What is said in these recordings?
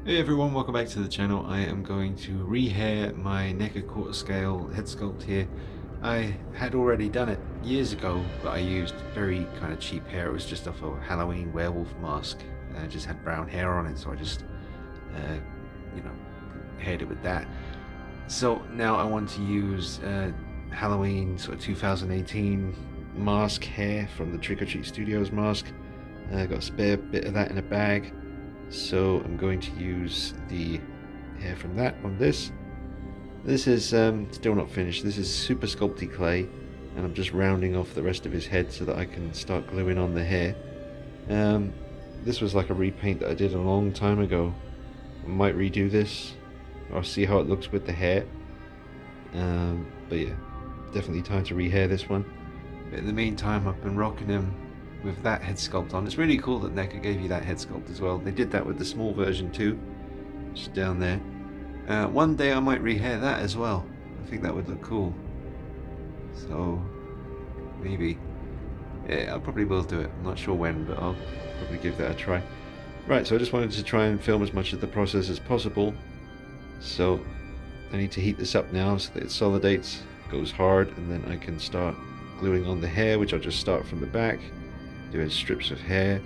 Hey everyone, welcome back to the channel. I am going to rehair my Neca quarter scale head sculpt here. I had already done it years ago, but I used very kind of cheap hair. It was just off a Halloween werewolf mask. I just had brown hair on it, so I just, uh, you know, haired it with that. So now I want to use Halloween sort of 2018 mask hair from the Trick or Treat Studios mask. I got a spare bit of that in a bag. So I'm going to use the hair from that on this. This is still not finished. This is super sculpty clay, and I'm just rounding off the rest of his head so that I can start gluing on the hair. This was like a repaint that I did a long time ago. I might redo this. I'll see how it looks with the hair. But yeah, definitely time to rehair this one. But in the meantime, I've been rocking him with that head sculpt on. It's really cool that Neca gave you that head sculpt as well. They did that with the small version too, which is down there. One day I might rehair that as well. I think that would look cool. So maybe, yeah, I probably will do it. I'm not sure when, but I'll probably give that a try. Right, so I just wanted to try and film as much of the process as possible. So I need to heat this up now so that it solidates, goes hard, and then I can start gluing on the hair, which I'll just start from the back, doing strips of hair.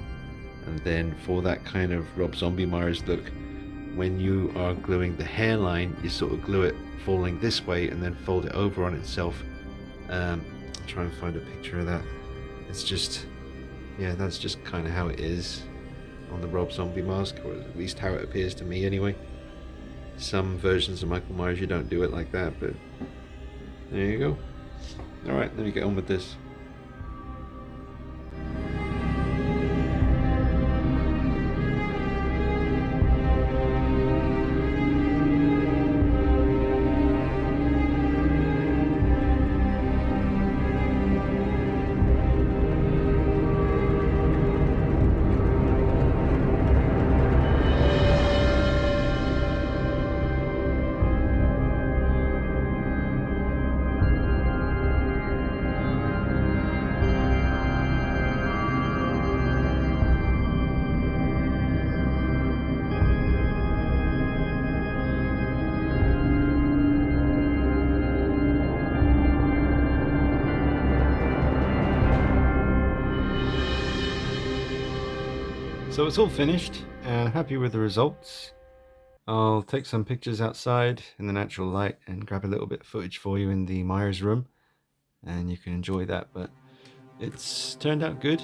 And then for that kind of Rob Zombie Myers look, when you are gluing the hairline, you sort of glue it falling this way and then fold it over on itself. I'll try and find a picture of that. It's just, yeah, that's just kind of how it is on the Rob Zombie mask, or at least how it appears to me anyway. Some versions of Michael Myers you don't do it like that, but there you go. Alright, let me get on with this. So it's all finished, and happy with the results. I'll take some pictures outside in the natural light and grab a little bit of footage for you in the Myers room, and you can enjoy that, but it's turned out good.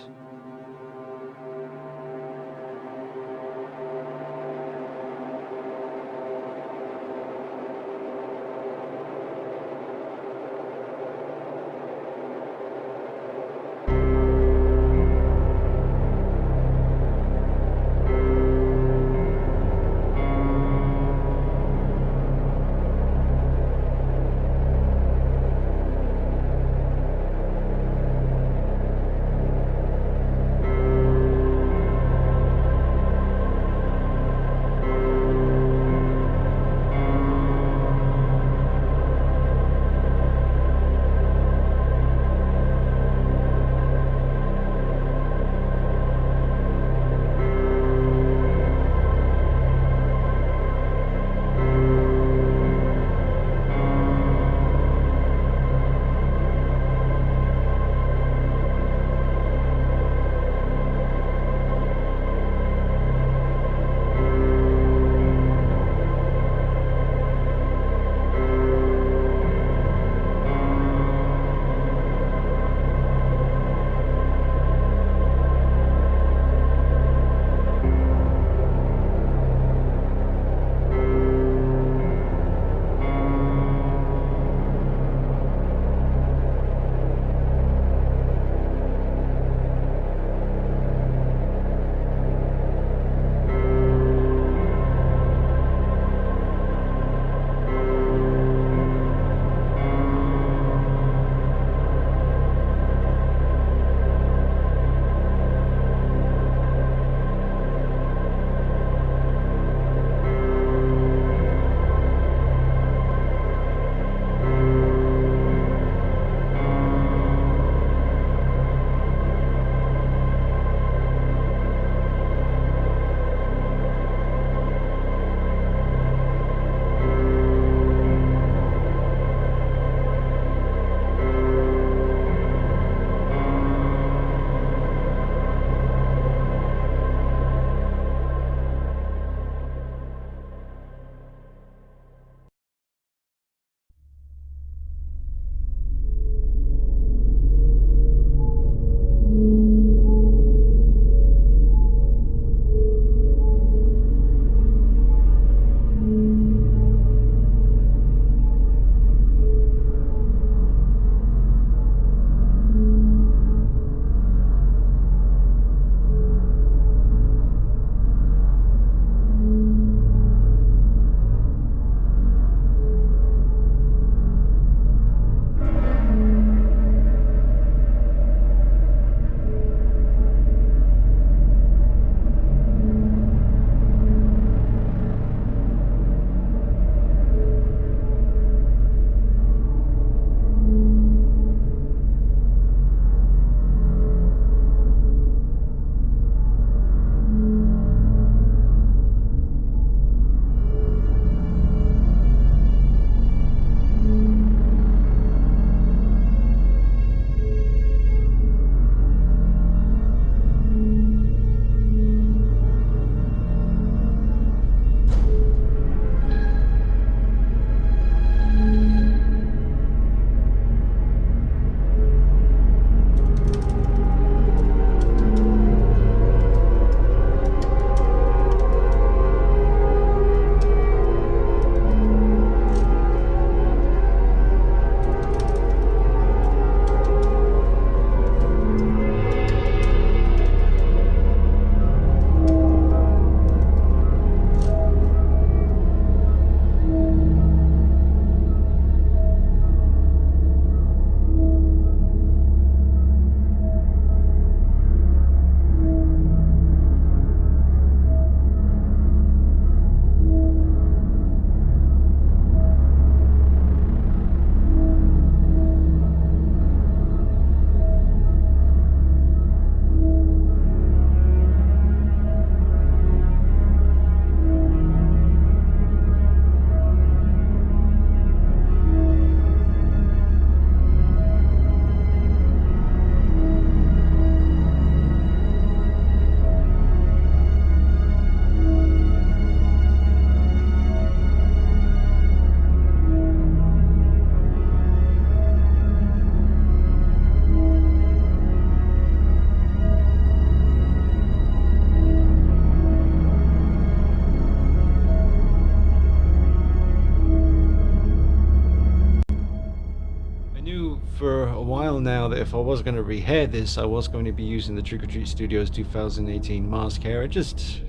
know now that if I was going to rehair this, I was going to be using the Trick or Treat Studios 2018 mask hair. It just,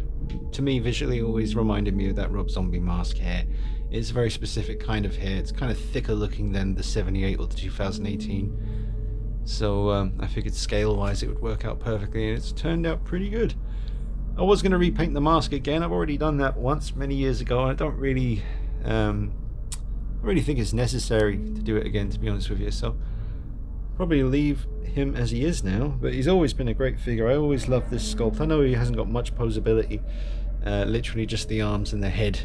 to me, visually always reminded me of that Rob Zombie mask hair. It's a very specific kind of hair. It's kind of thicker looking than the 78 or the 2018. So I figured scale-wise it would work out perfectly, and it's turned out pretty good. I was going to repaint the mask again. I've already done that once many years ago, and I don't really think it's necessary to do it again, to be honest with you. So probably leave him as he is now, but he's always been a great figure. I always love this sculpt. I know he hasn't got much posability, literally just the arms and the head,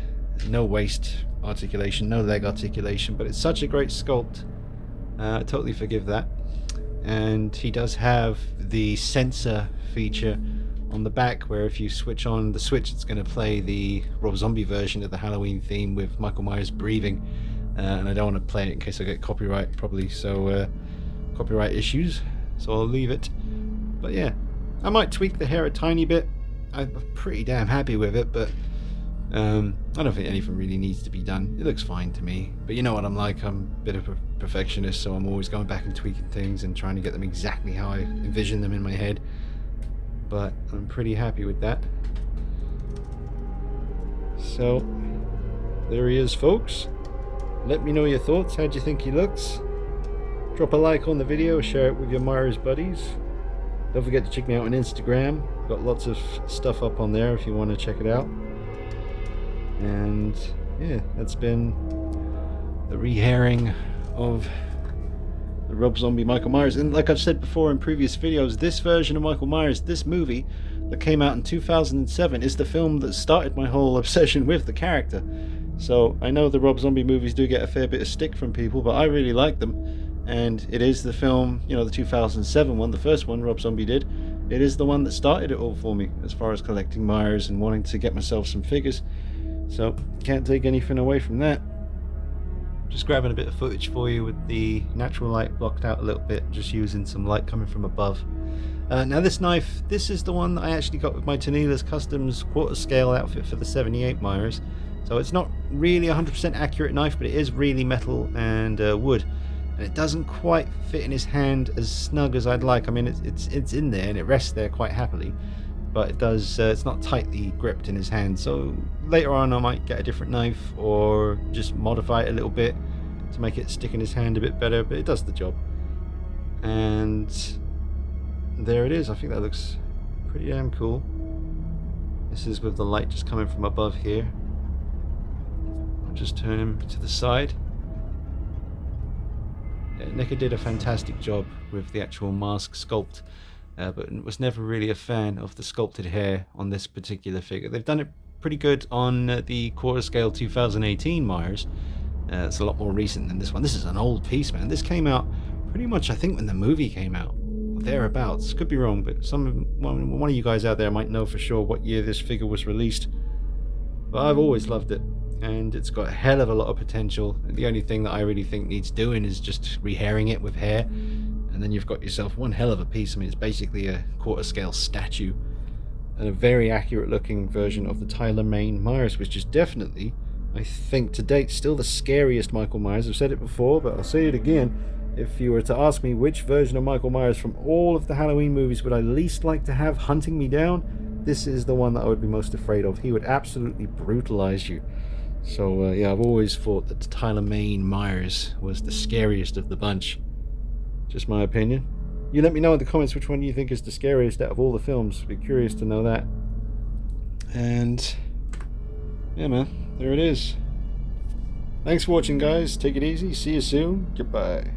no waist articulation, no leg articulation, but it's such a great sculpt. I totally forgive that. And he does have the sensor feature on the back, where if you switch on the switch, it's going to play the Rob Zombie version of the Halloween theme with Michael Myers breathing, and I don't want to play it in case I get copyright probably, so copyright issues, so I'll leave it. But yeah, I might tweak the hair a tiny bit. I'm pretty damn happy with it, but I don't think anything really needs to be done. It looks fine to me, but you know what I'm like, I'm a bit of a perfectionist, so I'm always going back and tweaking things and trying to get them exactly how I envision them in my head. But I'm pretty happy with that. So there he is, folks. Let me know your thoughts. How do you think he looks? Drop a like on the video, share it with your Myers buddies. Don't forget to check me out on Instagram. Got lots of stuff up on there if you want to check it out. And yeah, that's been the rehairing of the Rob Zombie Michael Myers. And like I've said before in previous videos, this version of Michael Myers, this movie that came out in 2007, is the film that started my whole obsession with the character. So I know the Rob Zombie movies do get a fair bit of stick from people, but I really like them. And it is the film, you know, the 2007 one, the first one Rob Zombie did. It is the one that started it all for me as far as collecting Myers and wanting to get myself some figures. So can't take anything away from that. Just grabbing a bit of footage for you with the natural light blocked out a little bit, just using some light coming from above. Now this knife, this is the one that I actually got with my Tanila's Customs quarter scale outfit for the 78 Myers. So it's not really 100% accurate knife, but it is really metal and wood. And it doesn't quite fit in his hand as snug as I'd like. I mean, it's in there and it rests there quite happily, but it does it's not tightly gripped in his hand. So later on I might get a different knife or just modify it a little bit to make it stick in his hand a bit better, but it does the job. And there it is. I think that looks pretty damn cool. This is with the light just coming from above here. I'll just turn him to the side. Yeah, Neca did a fantastic job with the actual mask sculpt, but was never really a fan of the sculpted hair on this particular figure. They've done it pretty good on the quarter scale 2018 Myers. It's a lot more recent than this one. This is an old piece, man. This came out pretty much, I think, when the movie came out, or thereabouts. Could be wrong, but one of you guys out there might know for sure what year this figure was released. But I've always loved it, and it's got a hell of a lot of potential. The only thing that I really think needs doing is just rehairing it with hair, and then you've got yourself one hell of a piece. I mean, it's basically a quarter scale statue, and a very accurate looking version of the Tyler Mane Myers, which is definitely, I think, to date, still the scariest Michael Myers. I've said it before, but I'll say it again. If you were to ask me which version of Michael Myers from all of the Halloween movies would I least like to have hunting me down, this is the one that I would be most afraid of. He would absolutely brutalize you. So yeah, I've always thought that Tyler Mane Myers was the scariest of the bunch. Just my opinion. You let me know in the comments which one you think is the scariest out of all the films. Be curious to know that. And yeah, man, there it is. Thanks for watching, guys. Take it easy. See you soon. Goodbye.